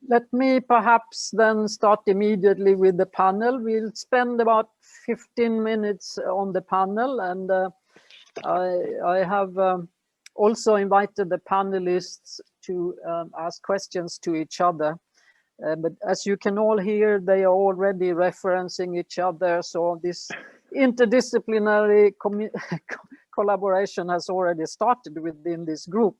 Let me perhaps then start immediately with the panel. We'll spend about 15 minutes on the panel, and I have also invited the panelists to ask questions to each other. But as you can all hear, they are already referencing each other, so this interdisciplinary collaboration has already started within this group.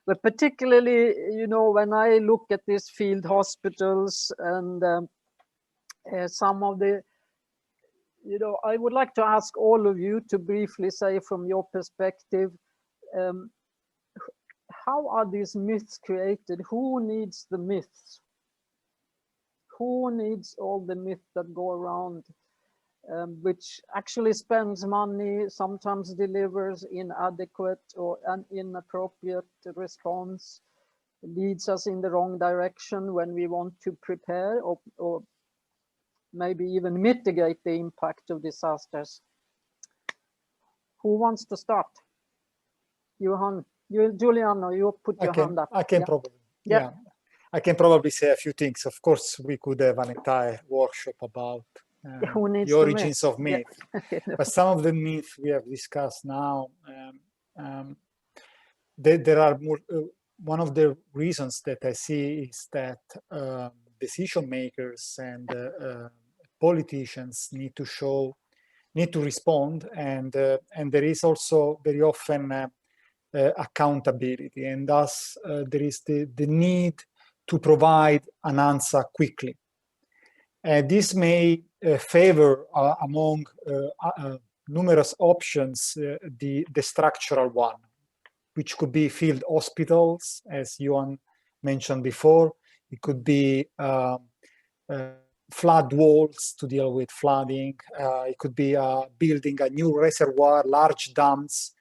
But particularly, you know, when I look at these field hospitals and some of the, you know, I would like to ask all of you to briefly say from your perspective, how are these myths created? Who needs the myths? Who needs all the myths that go around, which actually spends money, sometimes delivers inadequate or an inappropriate response, leads us in the wrong direction when we want to prepare or maybe even mitigate the impact of disasters? Who wants to start? Johan, Giuliano, you put your hand up. I can probably, yeah. I can probably say a few things. Of course, we could have an entire workshop about the origins of myth. Yeah. But some of the myths we have discussed now, there are more, one of the reasons that I see is that decision makers and politicians need to respond, and there is also very often accountability, and thus there is the need to provide an answer quickly. This may favor among numerous options the structural one, which could be field hospitals, as Johan mentioned before. It could be flood walls to deal with flooding. It could be building a new reservoir, large dams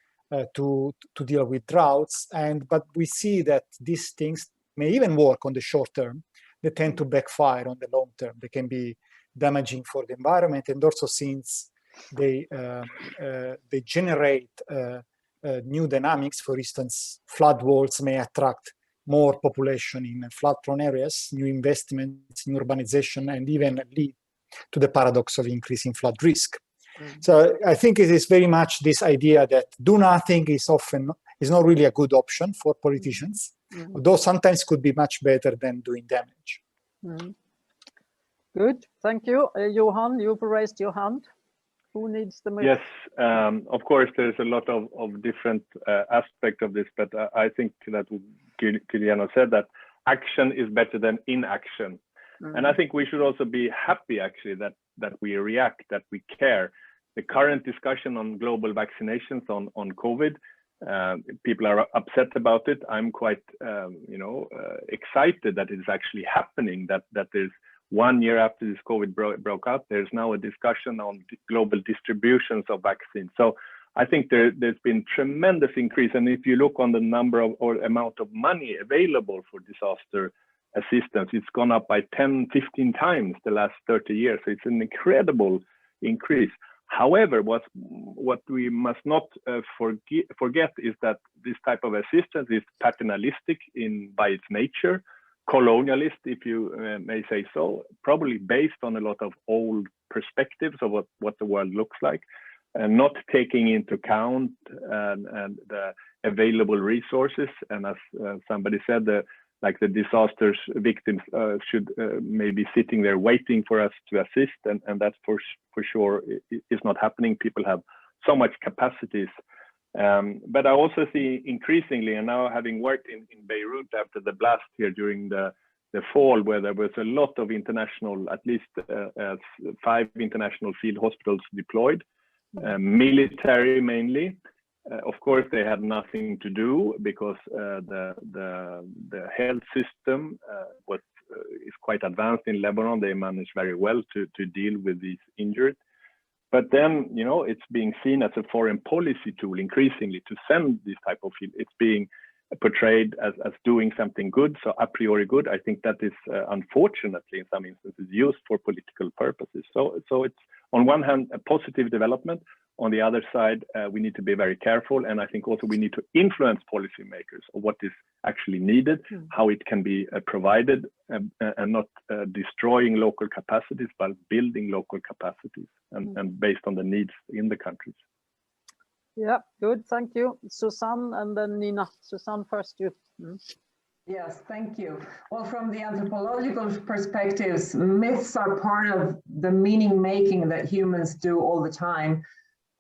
to deal with droughts. But we see that these things may even work on the short term. They tend to backfire on the long term. They can be damaging for the environment, and also since they generate new dynamics. For instance, flood walls may attract more population in flood-prone areas, new investments, new urbanization, and even lead to the paradox of increasing flood risk. So I think it is very much this idea that do nothing is not really a good option for politicians, although sometimes could be much better than doing damage. Good, thank you. Johan, you've raised your hand. Who needs the myth? Yes, of course, there's a lot of different aspects of this, but I think that Giuliano said that action is better than inaction. And I think we should also be happy, actually, that we react, that we care. The current discussion on global vaccinations on COVID, people are upset about it. I'm quite, excited that it is actually happening, that there's 1 year after this COVID broke out, there's now a discussion on global distributions of vaccines. So I think there's been tremendous increase. And if you look on the number of or amount of money available for disaster assistance, it's gone up by 10, 15 times the last 30 years. So it's an incredible increase. However, what we must not forget is that this type of assistance is paternalistic by its nature, colonialist, if you may say so, probably based on a lot of old perspectives of what the world looks like, and not taking into account and the available resources. And as somebody said, the disasters victims should maybe sitting there waiting for us to assist, and that for sure is not happening. People have so much capacities. But I also see increasingly, and now having worked in Beirut after the blast here during the fall, where there was a lot of international, at least 5 international field hospitals deployed, military mainly. Of course, they had nothing to do because the health system is quite advanced in Lebanon. They managed very well to deal with these injured. But then, it's being seen as a foreign policy tool increasingly to send this type of field. It's being portrayed as doing something good, so a priori good. I think that is unfortunately in some instances used for political purposes. So it's on one hand a positive development. On the other side, we need to be very careful, and I think also we need to influence policymakers of what is actually needed, how it can be provided, and not destroying local capacities, but building local capacities and based on the needs in the countries. Yeah, good, thank you. Susanne and then Nina. Susanne first, you. Yes, thank you. Well, from the anthropological perspectives, myths are part of the meaning making that humans do all the time.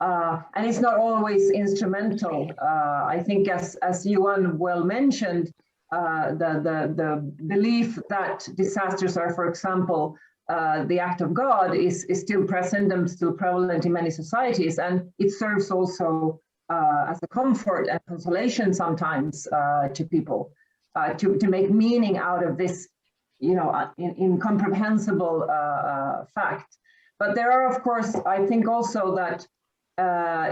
And it's not always instrumental. I think as Johan well mentioned, the belief that disasters are, for example, the act of God is still present and still prevalent in many societies. And it serves also as a comfort and consolation sometimes to people, to make meaning out of this, incomprehensible fact. But there are, of course, I think also that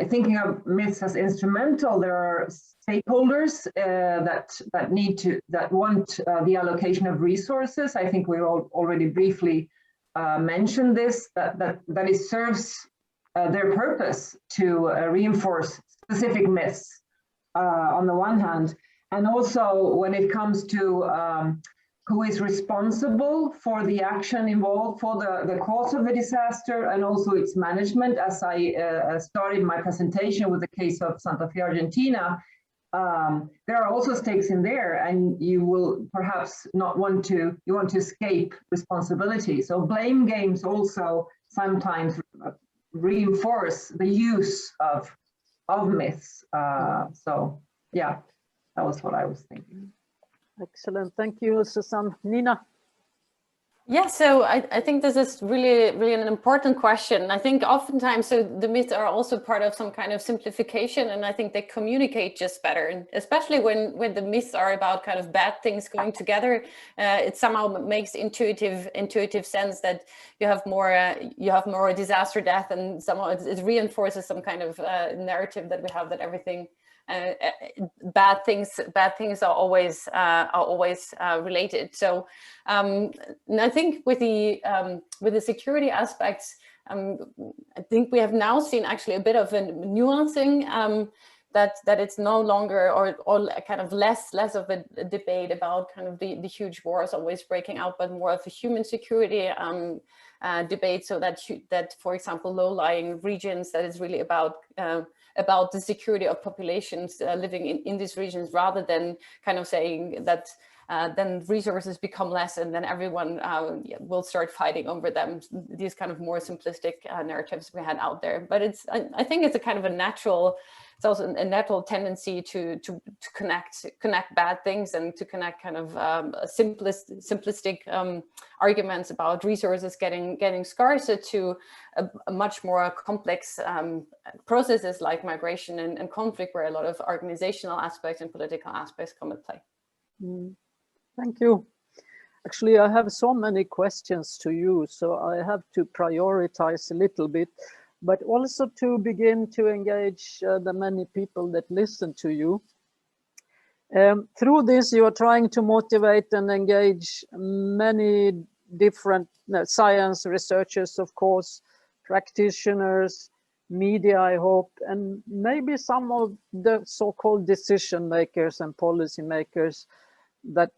thinking of myths as instrumental, there are stakeholders that want the allocation of resources. I think we already briefly mentioned this, that it serves their purpose to reinforce specific myths on the one hand, and also when it comes to who is responsible for the action involved, for the cause of the disaster, and also its management. As I started my presentation with the case of Santa Fe, Argentina, there are also stakes in there, and you will perhaps not want to escape responsibility. So blame games also sometimes reinforce the use of myths. So yeah, that was what I was thinking. Excellent, thank you, Susanne. Nina. Yeah, so I think this is really an important question. I think oftentimes, so the myths are also part of some kind of simplification, and I think they communicate just better. And especially when the myths are about kind of bad things going together, it somehow makes intuitive sense that you have more disaster death, and somehow it reinforces some kind of narrative that we have that everything. Bad things are always related. So I think with the security aspects, I think we have now seen actually a bit of a nuancing that it's no longer or kind of less of a debate about kind of the huge wars always breaking out, but more of a human security debate. So that for example, low-lying regions, that is really about the security of populations living in these regions, rather than kind of saying that then resources become less and then everyone will start fighting over them. These kind of more simplistic narratives we had out there. But I think it's a kind of a natural, it's also a natural tendency to connect bad things and to connect kind of simplistic arguments about resources getting scarcer to a much more complex processes like migration and conflict, where a lot of organizational aspects and political aspects come into play. Thank you. Actually, I have so many questions to you, so I have to prioritize a little bit, but also to begin to engage the many people that listen to you. Through this, you are trying to motivate and engage many different science researchers, of course, practitioners, media, I hope, and maybe some of the so-called decision makers and policy makers that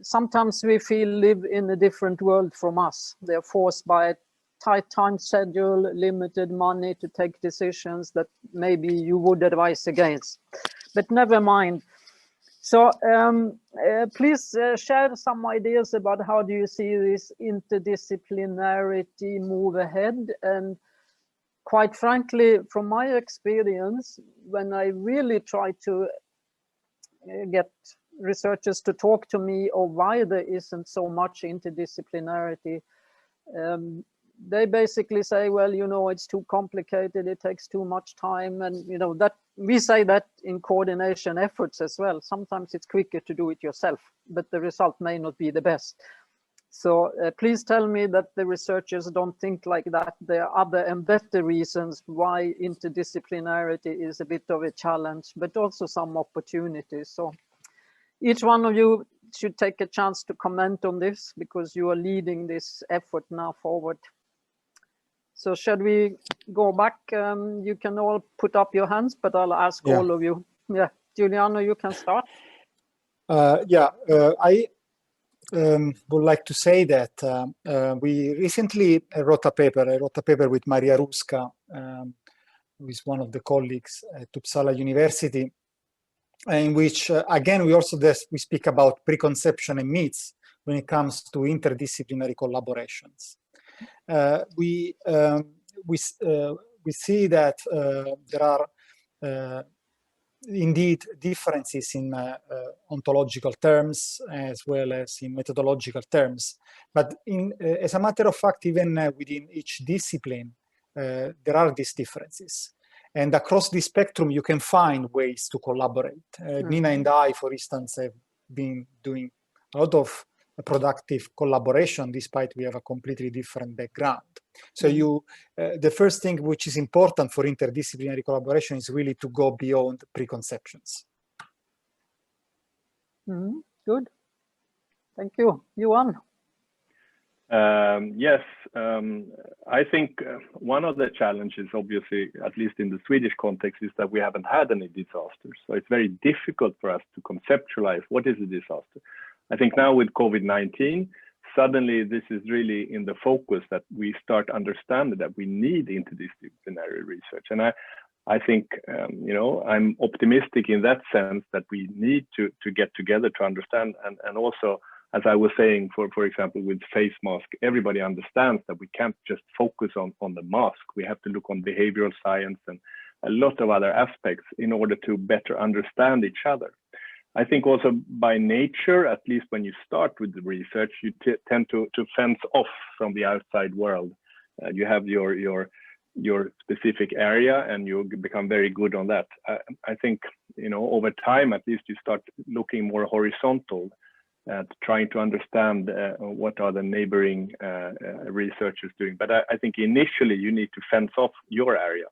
sometimes we feel live in a different world from us. They're forced by a tight time schedule, limited money to take decisions that maybe you would advise against. But never mind. So please share some ideas about how do you see this interdisciplinarity move ahead. And quite frankly, from my experience, when I really try to get researchers to talk to me or why there isn't so much interdisciplinarity, they basically say, well, you know, it's too complicated, it takes too much time, and you know that we say that in coordination efforts as well. Sometimes it's quicker to do it yourself, but the result may not be the best. So please tell me that the researchers don't think like that. There are other and better reasons why interdisciplinarity is a bit of a challenge, but also some opportunities. So each one of you should take a chance to comment on this, because you are leading this effort now forward. So should we go back? You can all put up your hands, but I'll ask all of you. Yeah, Giuliano, you can start. I would like to say that we recently wrote a paper. I wrote a paper with Maria Ruska, who is one of the colleagues at Uppsala University, in which, again, we speak about preconception and myths when it comes to interdisciplinary collaborations. We see that there are indeed differences in ontological terms as well as in methodological terms. But as a matter of fact, even within each discipline, there are these differences. And across the spectrum, you can find ways to collaborate. Nina and I, for instance, have been doing a lot of productive collaboration, despite we have a completely different background. So the first thing which is important for interdisciplinary collaboration is really to go beyond preconceptions. Good. Thank you. Yuan. Yes, I think one of the challenges, obviously, at least in the Swedish context, is that we haven't had any disasters. So it's very difficult for us to conceptualize what is a disaster. I think now with COVID-19, suddenly this is really in the focus that we start understanding that we need interdisciplinary research. And I think, I'm optimistic in that sense that we need to get together to understand. And also, as I was saying, for example, with face mask, everybody understands that we can't just focus on the mask. We have to look on behavioral science and a lot of other aspects in order to better understand each other. I think also by nature, at least when you start with the research, you tend to fence off from the outside world. You have your specific area and you become very good on that. I think, over time, at least you start looking more horizontal at trying to understand what are the neighboring researchers doing. But I think initially you need to fence off your area.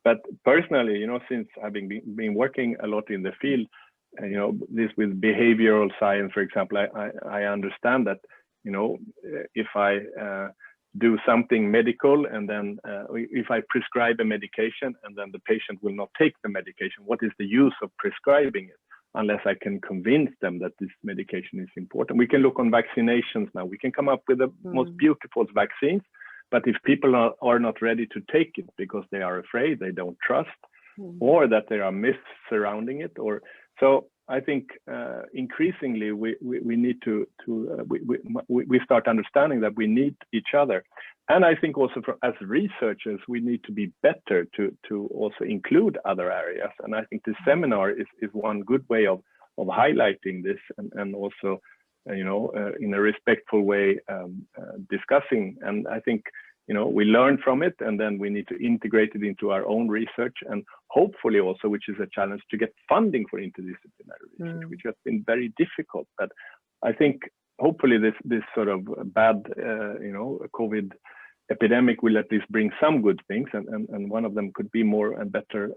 But personally, since having been working a lot in the field, this with behavioral science, for example, I understand that, if I do something medical and then if I prescribe a medication and then the patient will not take the medication, what is the use of prescribing it unless I can convince them that this medication is important? We can look on vaccinations now. We can come up with the most beautiful vaccines, but if people are not ready to take it because they are afraid, they don't trust, or that there are myths surrounding it, so I think increasingly we need we start understanding that we need each other, and I think also as researchers we need to be better to also include other areas. And I think this seminar is one good way of highlighting this and also in a respectful way discussing. And I think we learn from it, and then we need to integrate it into our own research, and hopefully also, which is a challenge, to get funding for interdisciplinary research, which has been very difficult. But I think hopefully this sort of bad, COVID epidemic will at least bring some good things, and one of them could be more and better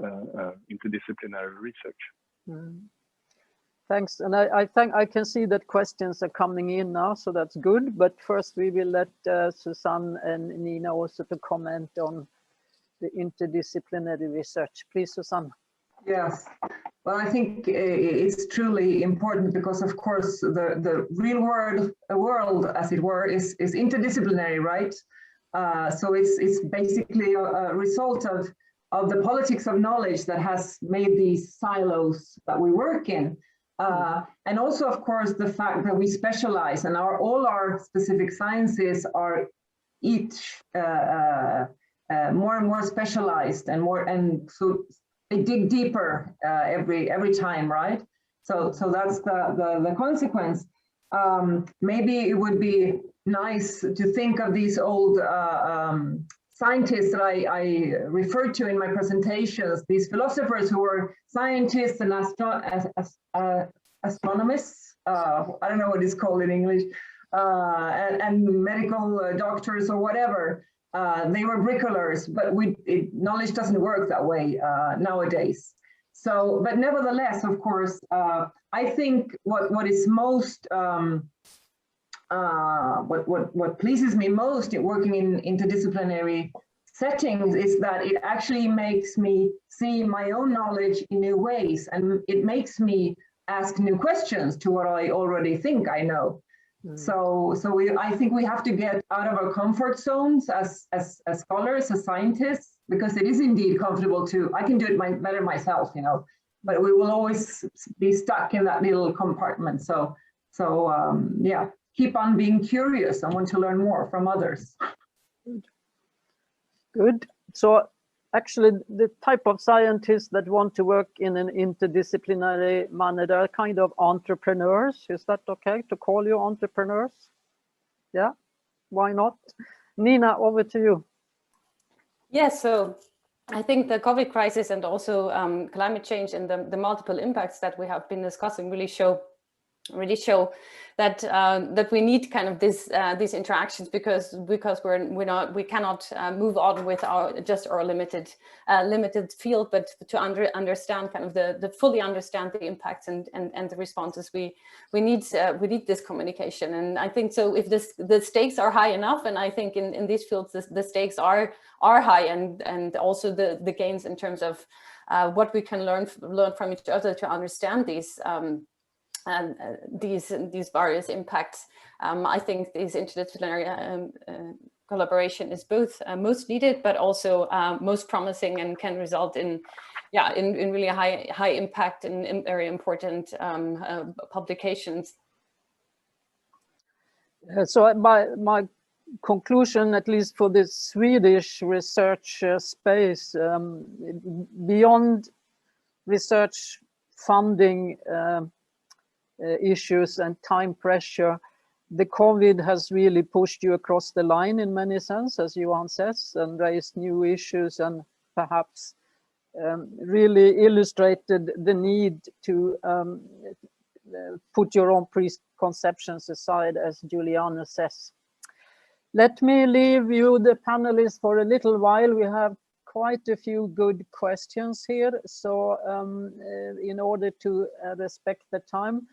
interdisciplinary research. Thanks, and I think I can see that questions are coming in now, so that's good. But first we will let Susanne and Nina also to comment on the interdisciplinary research. Please, Susanne. Yes, well, I think it's truly important because, of course, the real world, as it were, is interdisciplinary, right? So it's basically a result of the politics of knowledge that has made these silos that we work in. And also, of course, the fact that we specialize and all our specific sciences are each more and more specialized and so they dig deeper every time, right? So that's the consequence. Maybe it would be nice to think of these old scientists that I referred to in my presentations, these philosophers who were scientists and astronomists. I don't know what it's called in English. and medical doctors or whatever. They were bricoleurs, but knowledge doesn't work that way nowadays. So, but nevertheless, of course, I think what is most what pleases me most in working in interdisciplinary settings is that it actually makes me see my own knowledge in new ways, and it makes me ask new questions to what I already think I know. So I think we have to get out of our comfort zones as scholars, as scientists, because it is indeed comfortable I can do it better myself, you know, but we will always be stuck in that little compartment. So yeah, keep on being curious and want to learn more from others. Good. So actually the type of scientists that want to work in an interdisciplinary manner, they're kind of entrepreneurs. Is that okay to call you entrepreneurs? Yeah, why not? Nina, over to you. Yes, so I think the COVID crisis and also climate change and the multiple impacts that we have been discussing really show that that we need kind of these interactions because we cannot move on with our limited field, but to understand kind of the fully understand the impacts and the responses, we need this communication. And I think so if the stakes are high enough, and I think in these fields the stakes are high, and also the gains in terms of what we can learn from each other to understand these these various impacts. I think this interdisciplinary collaboration is both most needed, but also most promising, and can result in really high impact and very important publications. So my conclusion, at least for the Swedish research space, beyond research funding issues and time pressure, the COVID has really pushed you across the line in many sense, as Johan says, and raised new issues, and perhaps really illustrated the need to put your own preconceptions aside, as Juliana says. Let me leave you, the panelists, for a little while. We have quite a few good questions here. So in order to respect the time,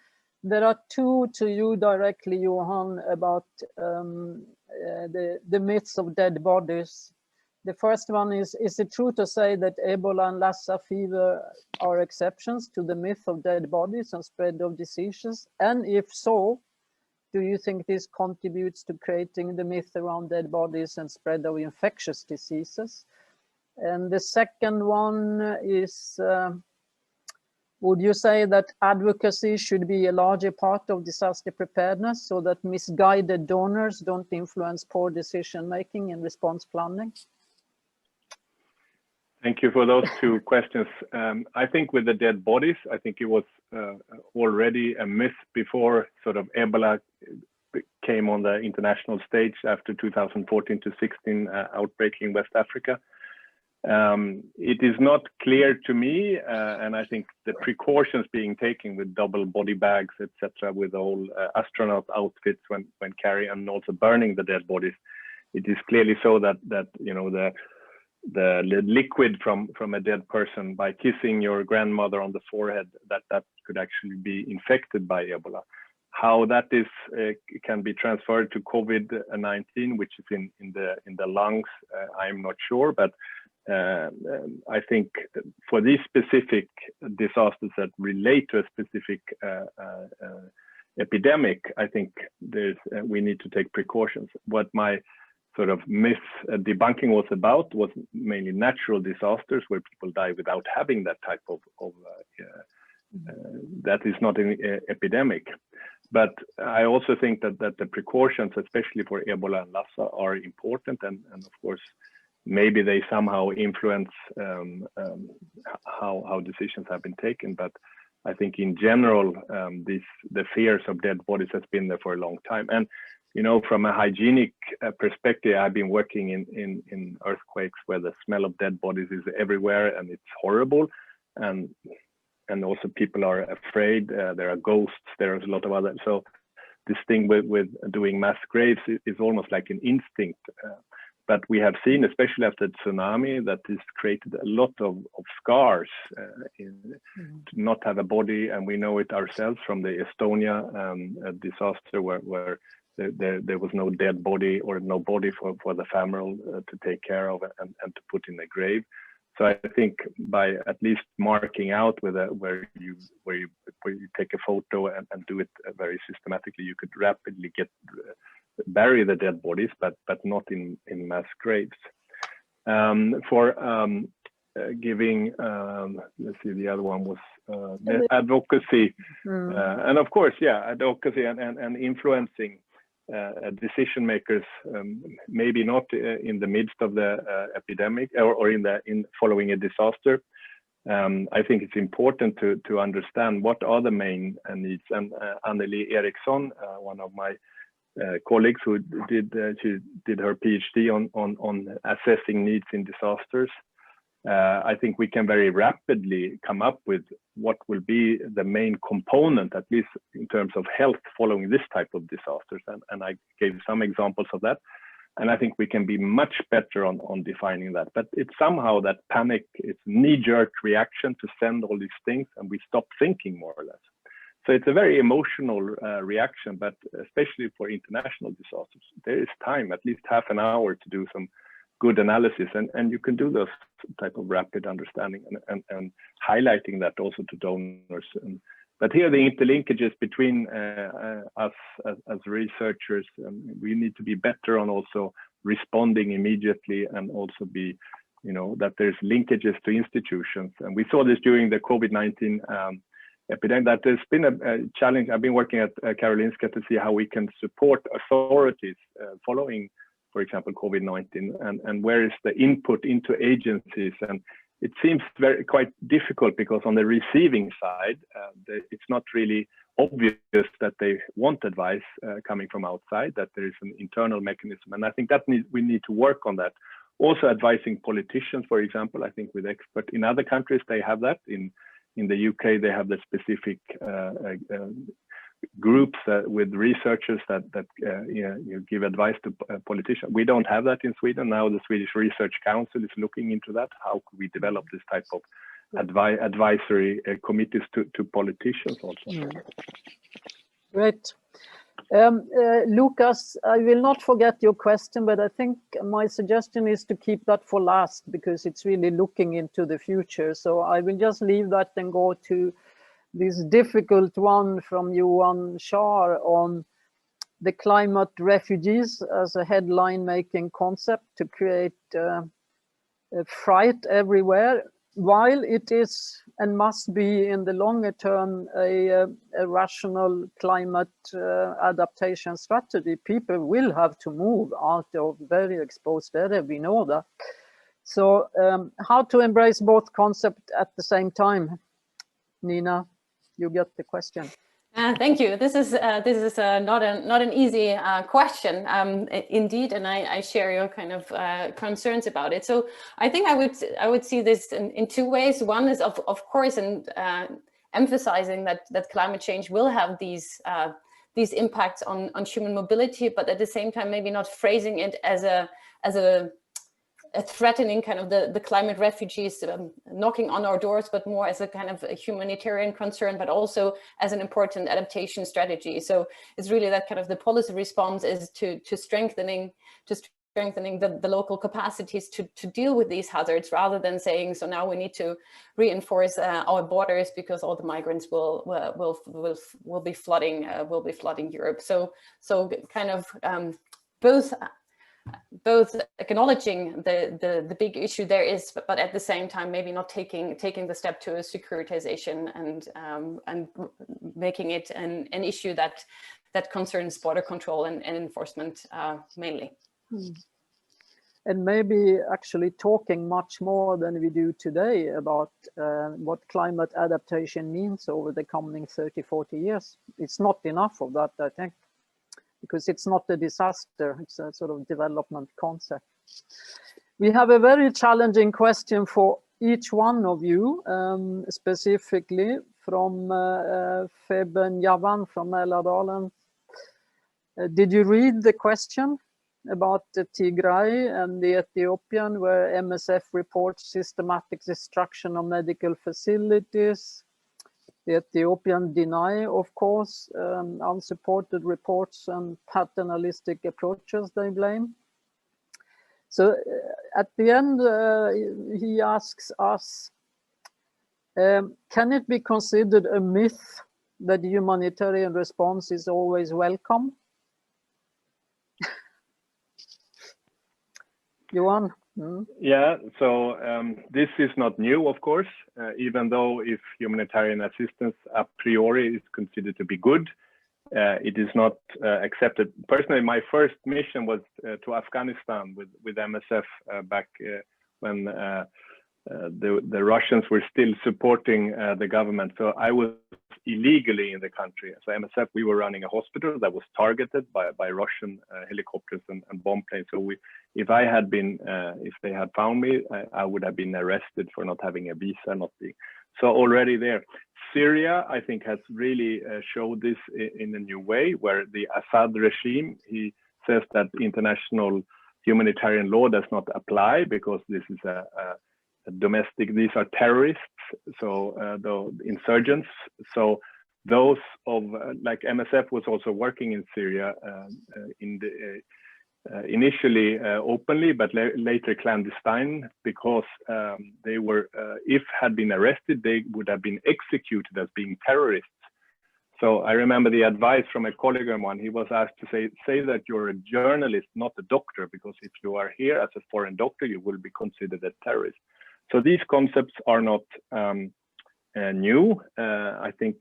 there are two to you directly, Johan, about the myths of dead bodies. The first one is it true to say that Ebola and Lassa fever are exceptions to the myth of dead bodies and spread of diseases? And if so, do you think this contributes to creating the myth around dead bodies and spread of infectious diseases? And the second one is, would you say that advocacy should be a larger part of disaster preparedness so that misguided donors don't influence poor decision-making and response planning? Thank you for those two questions. I think with the dead bodies, I think it was already a myth before sort of Ebola came on the international stage after 2014 to 16 outbreak in West Africa. It is not clear to me, and I think the precautions being taken with double body bags, etc., with the whole astronaut outfits when carrying and also burning the dead bodies, it is clearly so that you know the liquid from a dead person, by kissing your grandmother on the forehead, that could actually be infected by Ebola. How that is can be transferred to COVID-19, which is in the lungs, I'm not sure, but I think for these specific disasters that relate to a specific epidemic, I think we need to take precautions. What my sort of myth debunking was about was mainly natural disasters where people die without having that type of that is not an epidemic. But I also think that the precautions, especially for Ebola and Lassa, are important, and of course maybe they somehow influence how decisions have been taken. But I think in general, the fears of dead bodies has been there for a long time. And you know, from a hygienic perspective, I've been working in earthquakes where the smell of dead bodies is everywhere, and it's horrible. And also people are afraid. There are ghosts. There's a lot of other. So this thing with doing mass graves is almost like an instinct. But we have seen, especially after the tsunami, that this created a lot of scars to not have a body. And we know it ourselves from the Estonia disaster where there was no dead body or no body for the family to take care of and to put in a grave. So I think by at least marking out with where you take a photo and do it very systematically, you could rapidly bury the dead bodies, but not in mass graves. For giving, let's see, the other one was advocacy, and of course, yeah, advocacy and influencing decision makers, maybe not in the midst of the epidemic or in following a disaster. I think it's important to understand what are the main needs. And Anneli Eriksson, one of my colleagues who did her PhD on assessing needs in disasters, I think we can very rapidly come up with what will be the main component, at least in terms of health, following this type of disasters. And I gave some examples of that. And I think we can be much better on defining that. But it's somehow that panic, it's knee-jerk reaction to send all these things, and we stop thinking more or less. So it's a very emotional reaction, but especially for international disasters, there is time, at least half an hour, to do some good analysis, and you can do those type of rapid understanding and highlighting that also to donors. But here the interlinkages between us as researchers, we need to be better on also responding immediately, and also be, that there's linkages to institutions. And we saw this during the COVID-19 epidemic, that there's been a challenge. I've been working at Karolinska to see how we can support authorities following, for example, COVID-19, and where is the input into agencies. And it seems quite difficult, because on the receiving side, it's not really obvious that they want advice coming from outside, that there is an internal mechanism. And I think that we need to work on that. Also advising politicians, for example, I think with experts. In other countries, they have that. In the UK, they have the specific groups with researchers that give advice to politicians. We don't have that in Sweden. Now the Swedish Research Council is looking into that. How could we develop this type of advisory committees to politicians also? Great. Lucas, I will not forget your question, but I think my suggestion is to keep that for last, because it's really looking into the future. So I will just leave that and go to this difficult one from Johan Schar on the climate refugees as a headline-making concept to create fright everywhere, while it is and must be in the longer term a rational climate adaptation strategy. People will have to move out of very exposed area, we know that. So how to embrace both concepts at the same time? Nina, you get the question. Thank you. This is not an easy question, indeed, and I share your kind of concerns about it. So I think I would see this in two ways. One is of course, and emphasizing that climate change will have these impacts on human mobility, but at the same time maybe not phrasing it as a threatening kind of the climate refugees knocking on our doors, but more as a kind of a humanitarian concern, but also as an important adaptation strategy. So it's really that kind of the policy response is to strengthening the local capacities to deal with these hazards, rather than saying, so now we need to reinforce our borders because all the migrants will be flooding Europe. So kind of both acknowledging the big issue there is, but at the same time maybe not taking the step to a securitization and making it an issue that concerns border control and enforcement mainly. And maybe actually talking much more than we do today about what climate adaptation means over the coming 30-40 years. It's not enough of that, I think, because it's not a disaster, it's a sort of development concept. We have a very challenging question for each one of you, specifically from Feben Javan from Mälardalen. Did you read the question about the Tigray and the Ethiopian, where MSF reports systematic destruction of medical facilities? The Ethiopian deny, of course, unsupported reports and paternalistic approaches they blame. So at the end, he asks us, can it be considered a myth that the humanitarian response is always welcome? Johan? Yeah, so this is not new, of course, even though if humanitarian assistance a priori is considered to be good, it is not accepted. Personally, my first mission was to Afghanistan with MSF back when the Russians were still supporting the government. So I was illegally in the country. So MSF, we were running a hospital that was targeted by Russian helicopters and bomb planes. So if I had been, if they had found me, I would have been arrested for not having a visa, not being. So already there. Syria, I think, has really showed this in a new way, where the Assad regime, he says that international humanitarian law does not apply because this is a domestic, these are terrorists, so the insurgents. So those of like MSF was also working in Syria in the initially openly, but later clandestine, because they were, if had been arrested, they would have been executed as being terrorists. So I remember the advice from a colleague of mine. He was asked to say that you're a journalist, not a doctor, because if you are here as a foreign doctor, you will be considered a terrorist. So these concepts are not new, I think,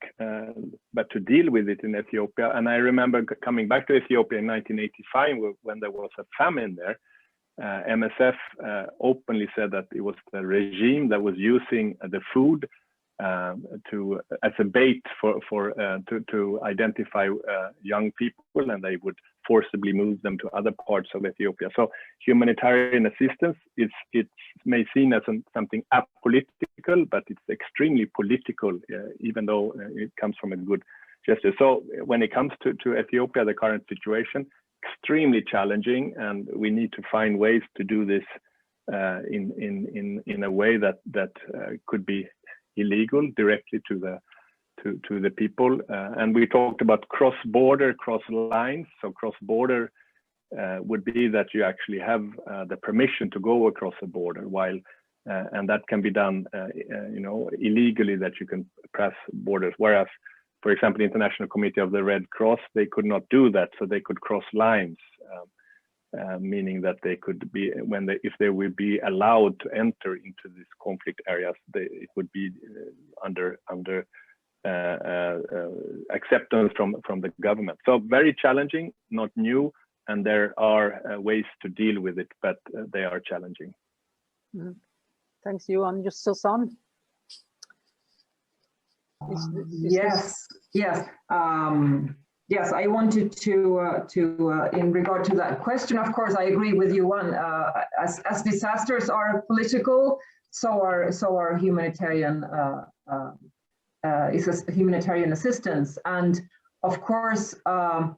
but to deal with it in Ethiopia. And I remember coming back to Ethiopia in 1985 when there was a famine there. MSF openly said that it was the regime that was using the food as a bait to identify young people, and they would forcibly move them to other parts of Ethiopia. So humanitarian assistance, it may seen as something apolitical, but it's extremely political, even though it comes from a good gesture. So when it comes to Ethiopia, the current situation, extremely challenging, and we need to find ways to do this in a way that could be illegal directly to the people. And we talked about cross-border, cross-lines. So cross-border would be that you actually have the permission to go across a border, while and that can be done illegally, that you can pass borders. Whereas, for example, the International Committee of the Red Cross, they could not do that, so they could cross lines. Meaning that they could be, if they would be allowed to enter into these conflict areas, it would be under acceptance from the government. So very challenging, not new, and there are ways to deal with it, but they are challenging. Thanks, Johan. Just Susanne. Yes, I wanted to in regard to that question, of course, I agree with you, Johan. As disasters are political, so are humanitarian humanitarian assistance, and of course, the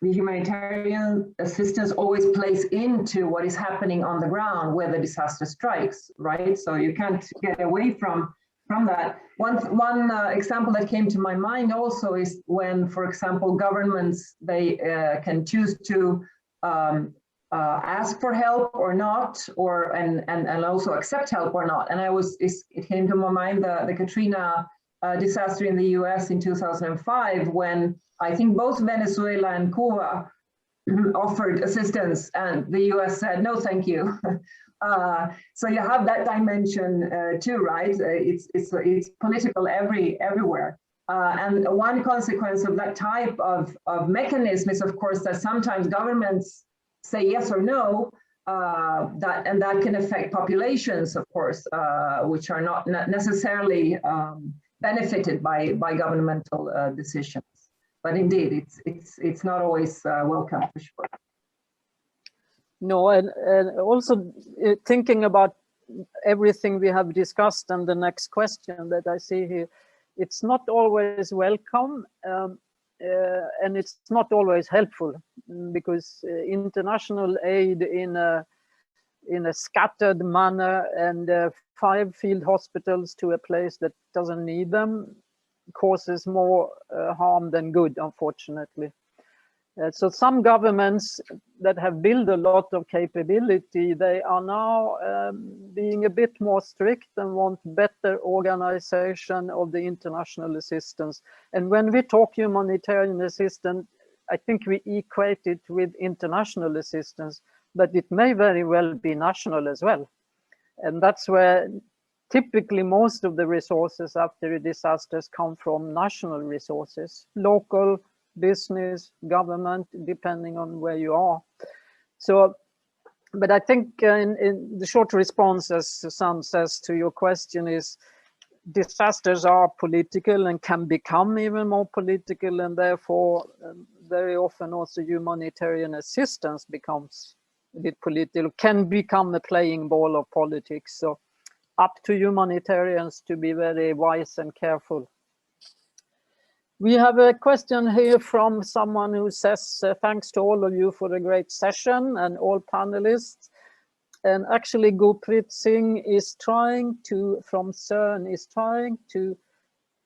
humanitarian assistance always plays into what is happening on the ground where the disaster strikes, right? So you can't get away from that. One example that came to my mind also is when, for example, governments, they can choose to ask for help or not, and also accept help or not. And it came to my mind the Katrina disaster in the US in 2005, when I think both Venezuela and Cuba offered assistance, and the US said, no, thank you. So you have that dimension too, right? It's political everywhere. And one consequence of that type of mechanism is, of course, that sometimes governments say yes or no, that can affect populations, of course, which are not necessarily benefited by governmental decisions. But indeed, it's not always welcome, for sure. No, and also thinking about everything we have discussed, and the next question that I see here, it's not always welcome, and it's not always helpful, because international aid in a scattered manner and 5 field hospitals to a place that doesn't need them causes more harm than good, unfortunately. So some governments that have built a lot of capability, they are now being a bit more strict and want better organization of the international assistance. And when we talk humanitarian assistance, I think we equate it with international assistance, but it may very well be national as well. And that's where typically most of the resources after disasters come from national resources, local, business, government, depending on where you are. So, but I think in the short response, as Susanne says to your question, is disasters are political and can become even more political, and therefore very often also humanitarian assistance becomes a bit political, can become a playing ball of politics. So up to humanitarians to be very wise and careful. We have a question here from someone who says, thanks to all of you for a great session and all panelists. And actually Gurpreet Singh is trying to, from CERN, is trying to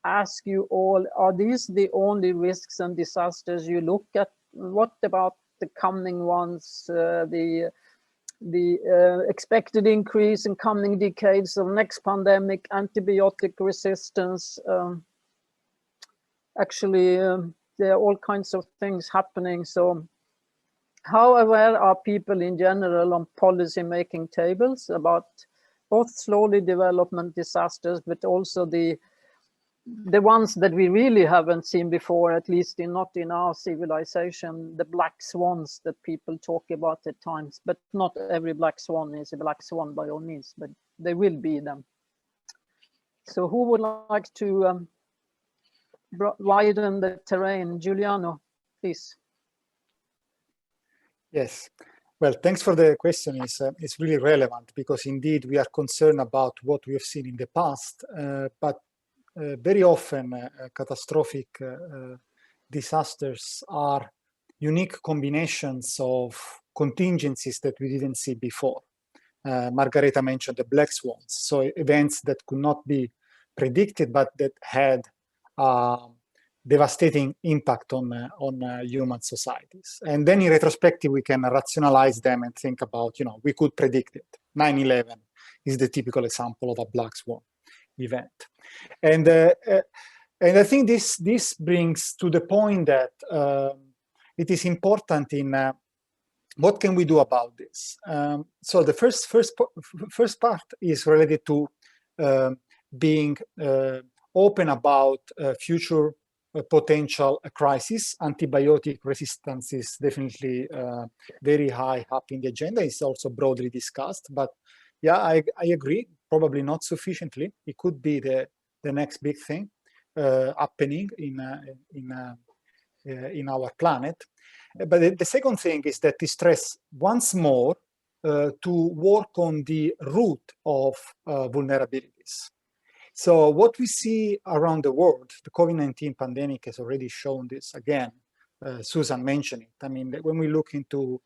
ask you all, are these the only risks and disasters you look at? What about the coming ones, the expected increase in coming decades of next pandemic, antibiotic resistance? Actually, there are all kinds of things happening. So how aware are people in general on policy making tables about both slowly development disasters, but also the ones that we really haven't seen before, at least not in our civilization, the black swans that people talk about at times, but not every black swan is a black swan by all means, but there will be them. So who would like to widen the terrain? Giuliano, please. Yes. Well, thanks for the question. It's really relevant because indeed we are concerned about what we have seen in the past, but very often catastrophic disasters are unique combinations of contingencies that we didn't see before. Margareta mentioned the black swans, so events that could not be predicted, but that had devastating impact on human societies. And then in retrospective, we can rationalize them and think about, we could predict it. 9/11 is the typical example of a black swan event. And I think this brings to the point that it is important in what can we do about this. So the first part is related to being open about future potential crisis. Antibiotic resistance is definitely very high up in the agenda. It's also broadly discussed, but yeah, I agree, probably not sufficiently. It could be the next big thing happening in our planet. But the second thing is that we stress once more to work on the root of vulnerabilities. So what we see around the world, the COVID-19 pandemic has already shown this again. Susan mentioned it. I mean, when we look into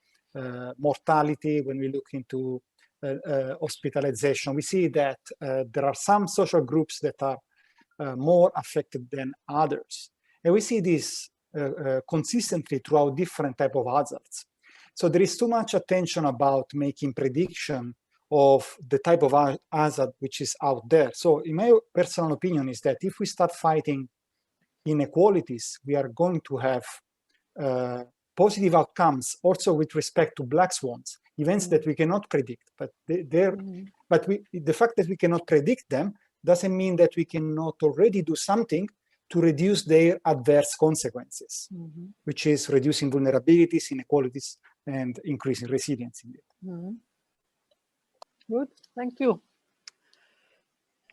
mortality, when we look into hospitalization, we see that there are some social groups that are more affected than others. And we see this consistently throughout different type of hazards. So there is too much attention about making prediction of the type of hazard which is out there. So in my personal opinion is that if we start fighting inequalities, we are going to have positive outcomes also with respect to black swans, events that we cannot predict. But the fact that we cannot predict them doesn't mean that we cannot already do something to reduce their adverse consequences, which is reducing vulnerabilities, inequalities, and increasing resilience in it. Good, thank you.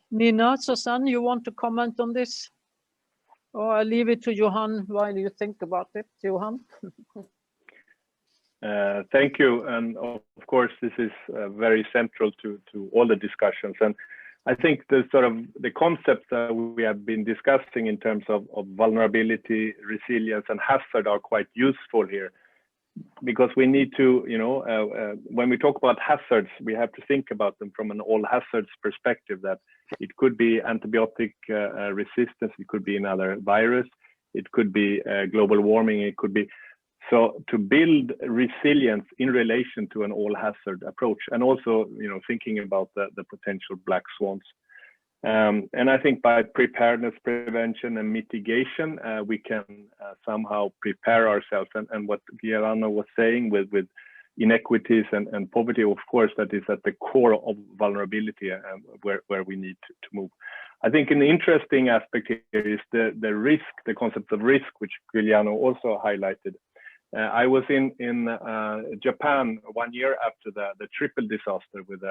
Nina, Susanne, you want to comment on this? Or I'll leave it to Johan while you think about it. Johan? Thank you. And of course, this is very central to all the discussions. And I think the concepts that we have been discussing in terms of vulnerability, resilience, and hazard are quite useful here, because we need to, when we talk about hazards, we have to think about them from an all hazards perspective, that it could be antibiotic resistance, it could be another virus, it could be global warming, it could be. So to build resilience in relation to an all hazard approach, and also, thinking about the potential black swans. And I think by preparedness, prevention, and mitigation, we can somehow prepare ourselves. And what Giuliano was saying with inequities and poverty, of course, that is at the core of vulnerability, where we need to move. I think an interesting aspect here is the risk, the concept of risk, which Giuliano also highlighted. I was in Japan 1 year after the triple disaster with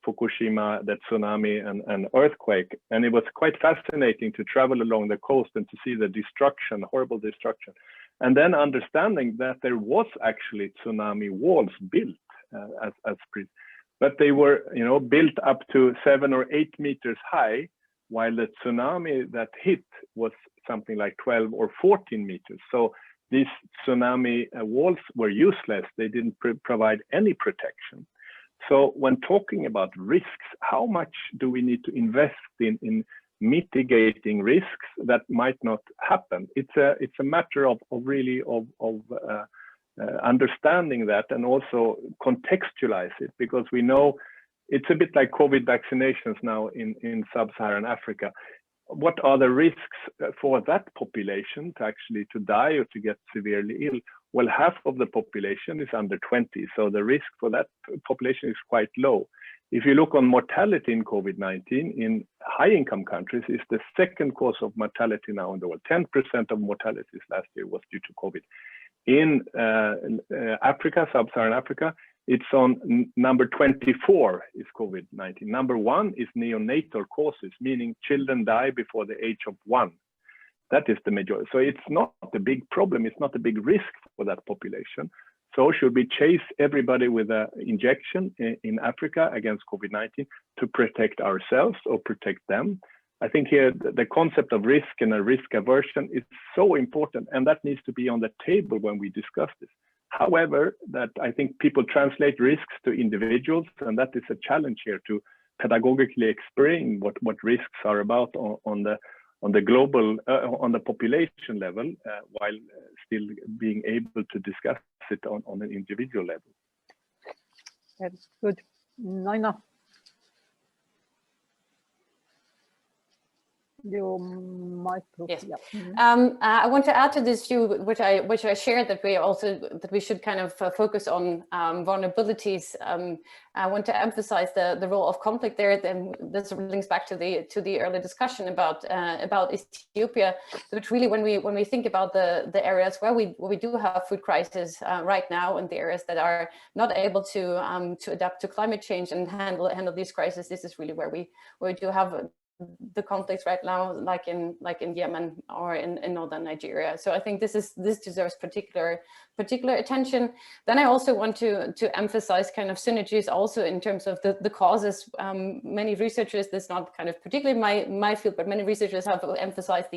Fukushima, the tsunami, and earthquake, and it was quite fascinating to travel along the coast and to see the destruction, horrible destruction, and then understanding that there was actually tsunami walls built but they were built up to 7 or 8 meters high, while the tsunami that hit was something like 12 or 14 meters. So these tsunami walls were useless. They didn't provide any protection. So when talking about risks, how much do we need to invest in mitigating risks that might not happen? It's a matter of really understanding that, and also contextualize it, because we know it's a bit like COVID vaccinations now in sub-Saharan Africa. What are the risks for that population to die or to get severely ill? Well, half of the population is under 20, so the risk for that population is quite low. If you look on mortality in COVID-19 in high-income countries, is the second cause of mortality now in the world. 10% of mortalities last year was due to COVID. In Africa, sub-Saharan Africa, it's on number 24 is COVID-19. Number 1 is neonatal causes, meaning children die before the age of 1. That is the majority. So it's not a big problem. It's not a big risk for that population. So should we chase everybody with an injection in Africa against COVID-19 to protect ourselves or protect them? I think here the concept of risk and a risk aversion is so important, and that needs to be on the table when we discuss this. However, that I think people translate risks to individuals, and that is a challenge here to pedagogically explain what risks are about on the global, on the population level, while still being able to discuss it on an individual level. That's good. Nina. Your microphone. Yes. Yeah. I want to add to this view, which I shared, that we should kind of focus on vulnerabilities. I want to emphasize the role of conflict there. Then this links back to the earlier discussion about Ethiopia. But really, when we think about the areas where we do have food crisis right now, and the areas that are not able to adapt to climate change and handle these crises, this is really where we do have the conflicts right now, like in Yemen or in northern Nigeria. So I think this deserves particular attention. Then I also want to emphasize kind of synergies also in terms of the causes. Many researchers, this is not kind of particularly my field, but many researchers have emphasized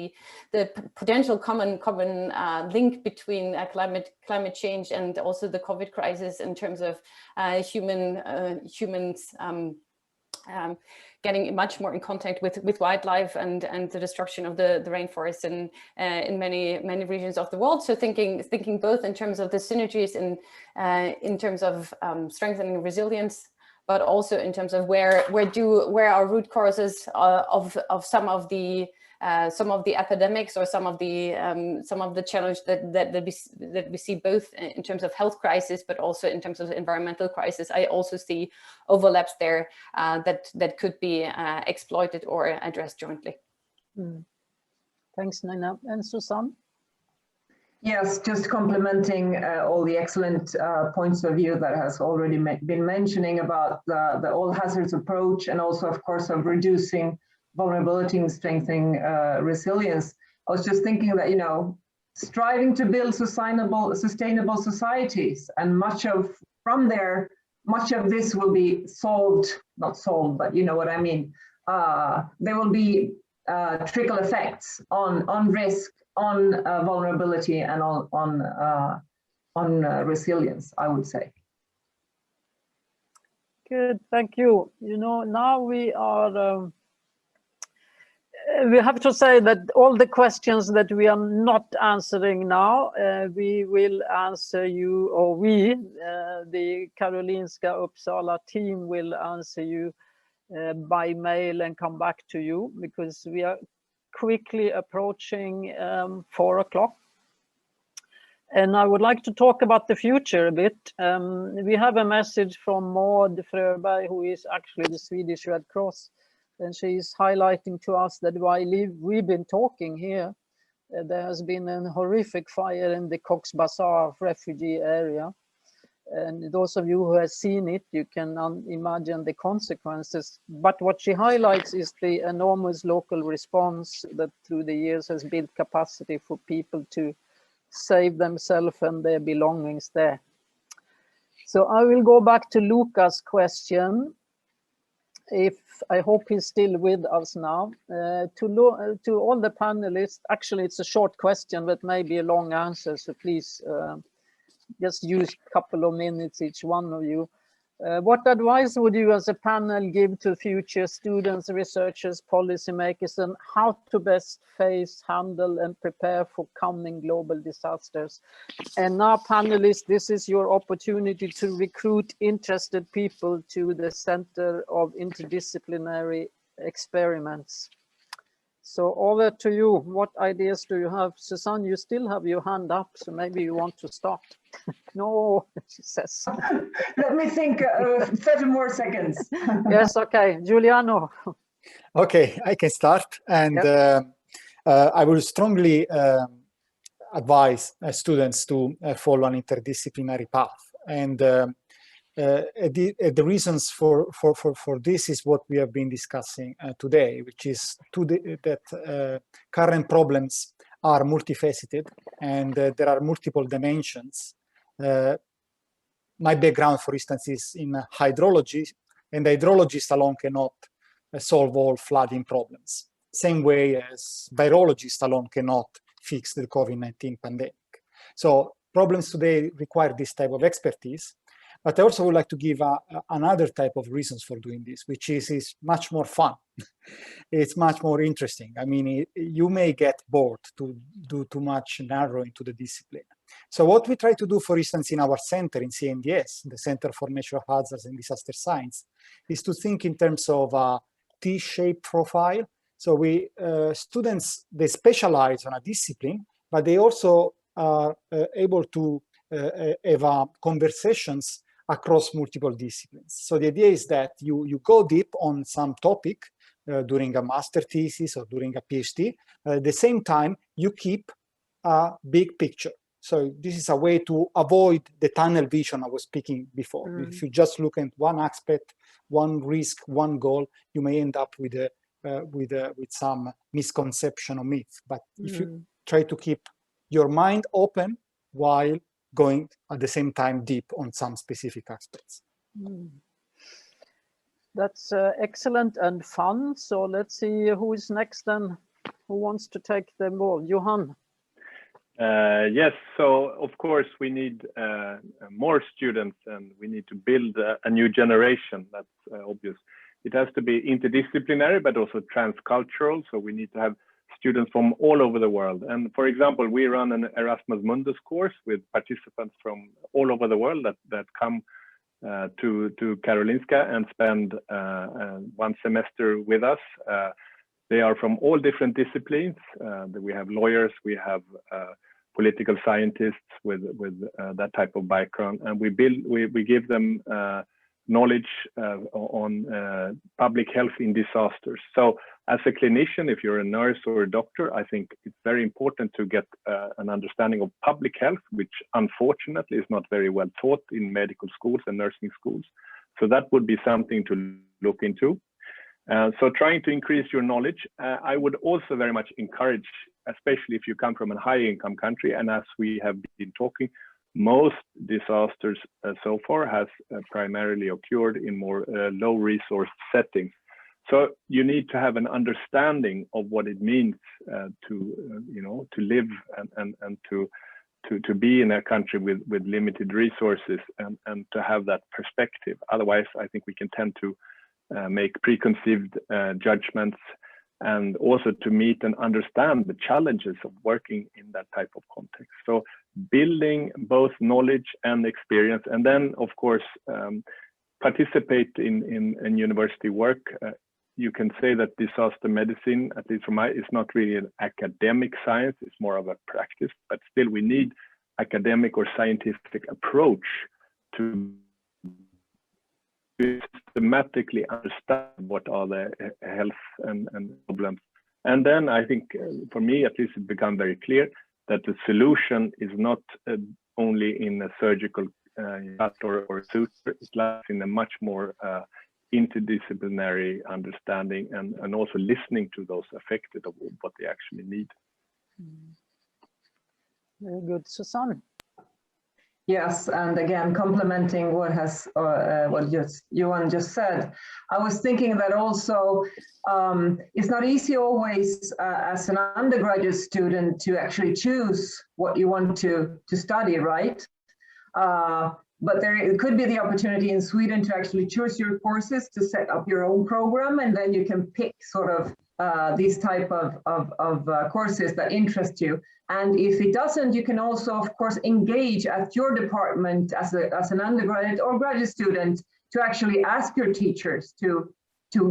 the potential common link between climate change and also the COVID crisis in terms of humans getting much more in contact with wildlife and the destruction of the rainforests in many regions of the world. So thinking both in terms of the synergies and in terms of strengthening resilience, but also in terms of where are root causes of some of the epidemics or some of the challenge that we see both in terms of health crisis, but also in terms of environmental crisis. I also see overlaps there that could be exploited or addressed jointly. Thanks, Nina. And Susanne? Yes, just complementing all the excellent points of view that has already been mentioning about the all hazards approach, and also, of course, of reducing vulnerability and strengthening resilience. I was just thinking that, striving to build sustainable societies, and much of this will be not solved, but you know what I mean. there will be trickle effects on risk, on vulnerability, and on resilience, I would say. Good, thank you. You know, now we have to say that all the questions that we are not answering now, we will answer you, or the Karolinska Uppsala team will answer you by mail and come back to you, because we are quickly approaching 4 o'clock. And I would like to talk about the future a bit. We have a message from Maud Fröberg, who is actually the Swedish Red Cross, and she is highlighting to us that while we've been talking here, there has been a horrific fire in the Cox's Bazar refugee area. And those of you who have seen it, you can imagine the consequences. But what she highlights is the enormous local response that through the years has built capacity for people to save themselves and their belongings there. So I will go back to Luca's question. I hope he's still with us now. To all the panelists, actually it's a short question, but maybe a long answer. So please just use a couple of minutes each one of you. What advice would you as a panel give to future students, researchers, policymakers, and how to best face, handle, and prepare for coming global disasters? And now, panelists, this is your opportunity to recruit interested people to the Center of Interdisciplinary Experiments. So over to you. What ideas do you have? Susanne, you still have your hand up, so maybe you want to start. No, she says. Let me think 30 more seconds. Yes, okay. Giuliano. Okay, I can start. And yep. I will strongly advise students to follow an interdisciplinary path. And the reasons for this is what we have been discussing today, which is that current problems are multifaceted, and there are multiple dimensions. My background, for instance, is in hydrology, and hydrologists alone cannot solve all flooding problems. Same way as virologists alone cannot fix the COVID-19 pandemic. So problems today require this type of expertise. But I also would like to give another type of reasons for doing this, which is much more fun. It's much more interesting. I mean, you may get bored to do too much narrow into the discipline. So what we try to do, for instance, in our center in CNDS, the Center for Natural Hazards and Disaster Science, is to think in terms of a T-shaped profile. So students, they specialize on a discipline, but they also are able to have conversations across multiple disciplines. So the idea is that you go deep on some topic during a master thesis or during a PhD. At the same time, you keep a big picture. So this is a way to avoid the tunnel vision I was speaking before. Mm. If you just look at one aspect, one risk, one goal, you may end up with some misconception or myth. But if you try to keep your mind open while going at the same time deep on some specific aspects. That's excellent and fun. So let's see who is next then. Who wants to take the ball? Johan. Yes, so of course we need more students, and we need to build a new generation. That's obvious. It has to be interdisciplinary, but also transcultural. So we need to have students from all over the world. And for example, we run an Erasmus Mundus course with participants from all over the world that come to Karolinska and spend one semester with us. They are from all different disciplines. We have lawyers, we have political scientists with that type of background, and we give them knowledge on public health in disasters. So as a clinician, if you're a nurse or a doctor, I think it's very important to get an understanding of public health, which unfortunately is not very well taught in medical schools and nursing schools. So that would be something to look into. So trying to increase your knowledge. I would also very much encourage, especially if you come from a high income country, and as we have been talking, most disasters so far has primarily occurred in more low resource settings. So you need to have an understanding of what it means to live and to be in a country with limited resources and to have that perspective. Otherwise, I think we can tend to make preconceived judgments, and also to meet and understand the challenges of working in that type of context. So building both knowledge and experience, and then of course participate in university work. You can say that disaster medicine, at least for my, is not really an academic science, it's more of a practice, but still we need academic or scientific approach to systematically understand what are the health and problems. And then I think, for me at least, it become very clear that the solution is not only in a surgical cut or suture, it lies in a much more interdisciplinary understanding and also listening to those affected of what they actually need. Very good. Susanne. Yes, and again, complementing what has Johan just said, I was thinking that also it's not easy always as an undergraduate student to actually choose what you want to study, right? But there could be the opportunity in Sweden to actually choose your courses, to set up your own program, and then you can pick sort of these type of courses that interest you. And if it doesn't, you can also, of course, engage at your department as an undergraduate or graduate student to actually ask your teachers to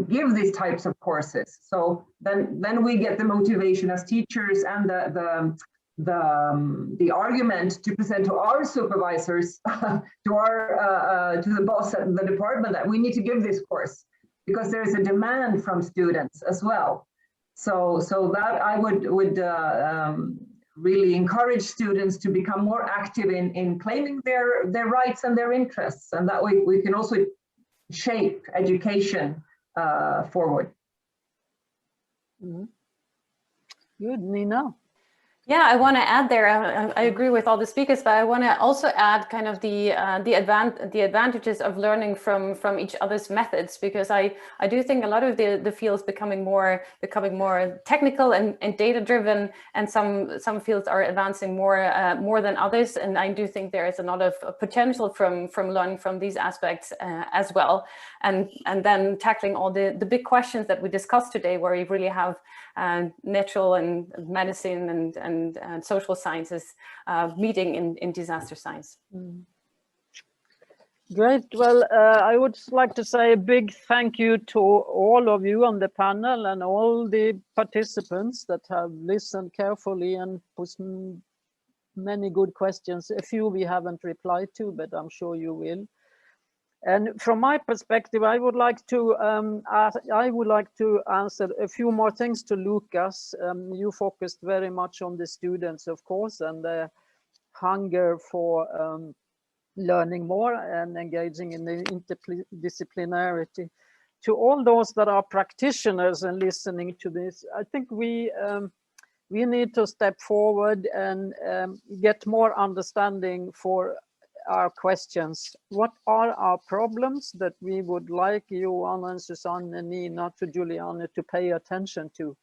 give these types of courses. So then we get the motivation as teachers and the argument to present to our supervisors, to the boss at the department, that we need to give this course because there is a demand from students as well. So that I would really encourage students to become more active in claiming their rights and their interests, and that way we can also shape education forward. Mm-hmm. Good, Nina. Yeah, I want to add there. I agree with all the speakers, but I want to also add kind of the advantages of learning from each other's methods, because I do think a lot of the fields becoming more technical and data driven, and some fields are advancing more than others. And I do think there is a lot of potential from learning from these aspects as well, and then tackling all the big questions that we discussed today, where you really have natural and medicine and social sciences meeting in disaster science. Great. Well, I would like to say a big thank you to all of you on the panel and all the participants that have listened carefully and put many good questions. A few we haven't replied to, but I'm sure you will. And from my perspective, I would like to answer a few more things to Lucas. You focused very much on the students, of course, and the hunger for learning more and engaging in the interdisciplinarity. To all those that are practitioners and listening to this, I think we need to step forward and get more understanding for our questions. What are our problems that we would like you, Anna and Susanne and Nina, to Juliana, to pay attention to?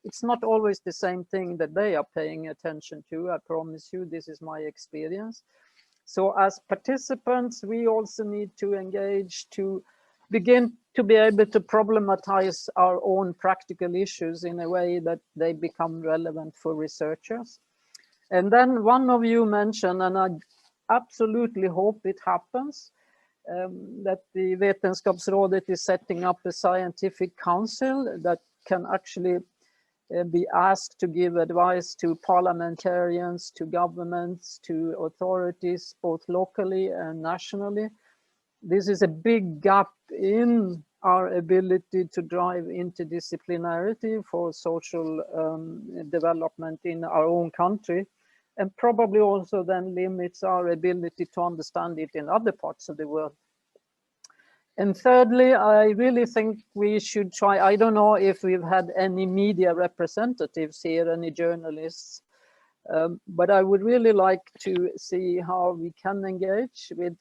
It's not always the same thing that they are paying attention to. I promise you, this is my experience. So as participants, we also need to engage to begin to be able to problematize our own practical issues in a way that they become relevant for researchers. And then one of you mentioned, and I absolutely hope it happens, that the Vetenskapsrådet is setting up a scientific council that can actually be asked to give advice to parliamentarians, to governments, to authorities, both locally and nationally. This is a big gap in our ability to drive interdisciplinarity for social development in our own country, and probably also then limits our ability to understand it in other parts of the world. And thirdly, I really think we should try, I don't know if we've had any media representatives here, any journalists, but I would really like to see how we can engage with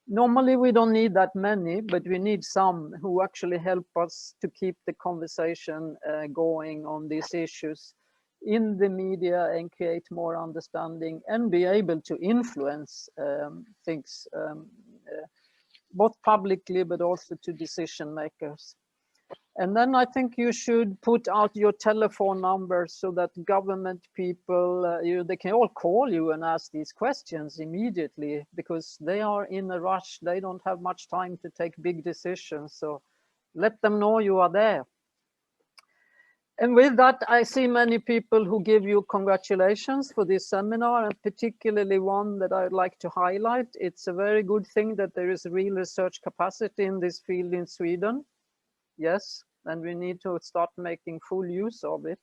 Normally we don't need that many, but we need some who actually help us to keep the conversation going on these issues in the media and create more understanding and be able to influence things both publicly but also to decision makers. And then I think you should put out your telephone numbers so that government people, they can all call you and ask these questions immediately, because they are in a rush. They don't have much time to take big decisions. So let them know you are there. And with that, I see many people who give you congratulations for this seminar, and particularly one that I'd like to highlight. It's a very good thing that there is real research capacity in this field in Sweden. Yes, and we need to start making full use of it.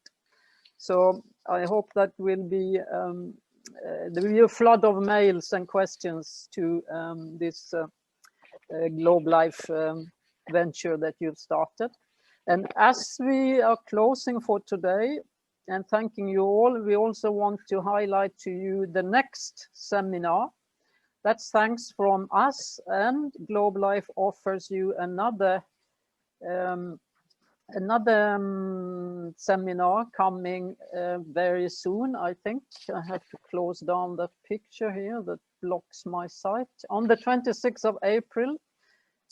So I hope that will be, there will be a flood of mails and questions to this Globe Life venture that you've started. And as we are closing for today and thanking you all, we also want to highlight to you the next seminar. That's thanks from us, and Globe Life offers you another seminar coming very soon. I think I have to close down that picture here that blocks my sight. On the 26th of April,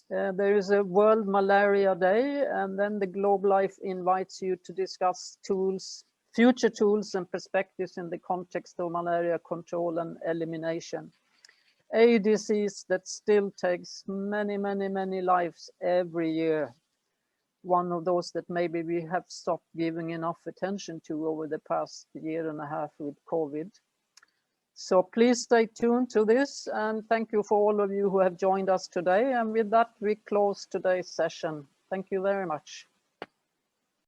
there is a World Malaria Day, and then the Globe Life invites you to discuss tools, future tools and perspectives in the context of malaria control and elimination. A disease that still takes many, many, many lives every year. One of those that maybe we have stopped giving enough attention to over the past year and a half with COVID. So please stay tuned to this, and thank you for all of you who have joined us today. And with that, we close today's session. Thank you very much.